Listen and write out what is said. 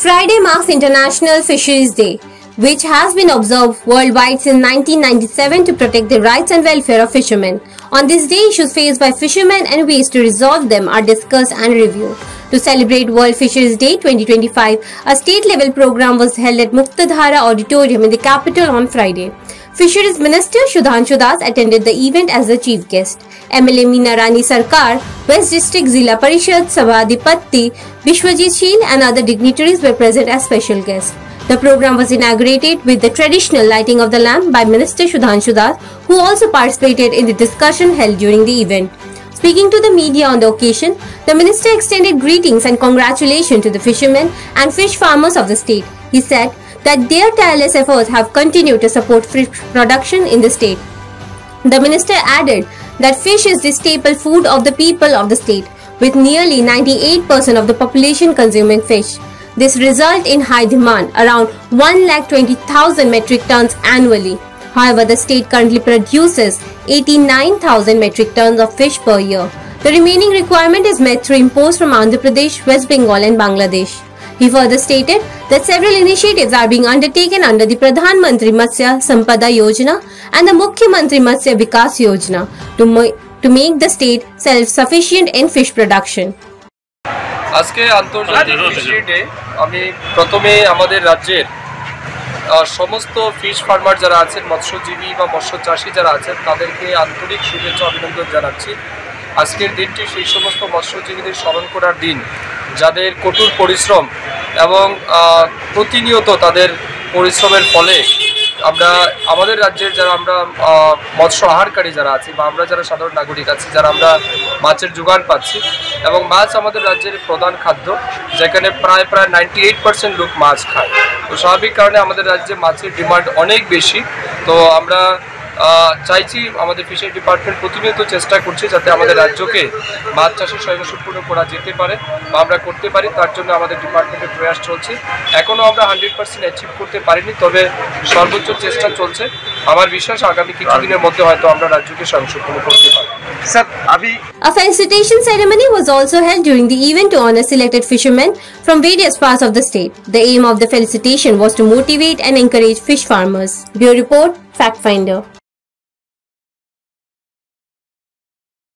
Friday marks International Fisheries Day, which has been observed worldwide since 1997 to protect the rights and welfare of fishermen. On this day, issues faced by fishermen and ways to resolve them are discussed and reviewed. To celebrate World Fisheries Day 2025, a state-level program was held at Muktadhara Auditorium in the capital on Friday. Fisheries Minister Sudhanshu Das attended the event as the chief guest. MLA Meena Rani Sarkar, West District Zilla Parishad Sabhadipati, Vishwajit Sheel and other dignitaries were present as special guests. The program was inaugurated with the traditional lighting of the lamp by Minister Sudhanshu Das, who also participated in the discussion held during the event. Speaking to the media on the occasion, the minister extended greetings and congratulations to the fishermen and fish farmers of the state. He said that their tireless efforts have continued to support fish production in the state. The minister added that fish is the staple food of the people of the state, with nearly 98% of the population consuming fish. This results in high demand, around 1,20,000 metric tons annually. However, the state currently produces 89,000 metric tons of fish per year. The remaining requirement is met through imports from Andhra Pradesh, West Bengal and Bangladesh. He further stated that several initiatives are being undertaken under the Pradhan Mantri Matsya Sampada Yojana and the Mukhyamantri Matsya Vikas Yojana to make the state self-sufficient in fish production. আজকে আন্তর্জাতিক fishery day আমি প্রথমে আমাদের রাজ্যের সমস্ত fish farmer যারা আছেন মৎস্যজীবী বা মৎস্য চাষী যারা আছেন তাদেরকে আন্তরিক শুভেচ্ছা অভিনন্দন জানাচ্ছি। আজকের দিনটি সেই সমস্ত মৎস্যজীবীদের স্মরণ করার দিন যাদের কঠোর পরিশ্রম এবং প্রতিনিয়ত তাদের পরিশ্রমের ফলে আমরা আমাদের রাজ্যের যারা আমরা মৎস্য আহারকারী যারা আছি বা আমরা যারা সাধারণ নাগরিক আছি যারা আমরা মাছের যোগান পাচ্ছি এবং মাছ আমাদের রাজ্যের প্রধান খাদ্য, যেখানে প্রায় 98% লোক মাছ খায়। তো স্বাভাবিক কারণে আমাদের রাজ্যে মাছের ডিমান্ড অনেক বেশি। তো আমরা চাইছি আমাদের ফিশারি ডিপার্টমেন্ট প্রতিনিয়ত চেষ্টা করছে যাতে আমাদের রাজ্যকে মাছ চাষে স্বয়ংসম্পূর্ণ করা যেতে পারে বা আমরা করতে পারি, তার জন্য আমাদের ডিপার্টমেন্টের প্রয়াস চলছে। এখনও আমরা 100% অ্যাচিভ করতে পারিনি, তবে সর্বোচ্চ চেষ্টা চলছে। আমার বিশ্বাস আগামী কিছুদিনের মধ্যে হয়তো আমরা রাজ্যকে স্বয়ংসম্পূর্ণ করতে পারি। A felicitation ceremony was also held during the event to honor selected fishermen from various parts of the state. The aim of the felicitation was to motivate and encourage fish farmers. Bureau Report, Fact Finder.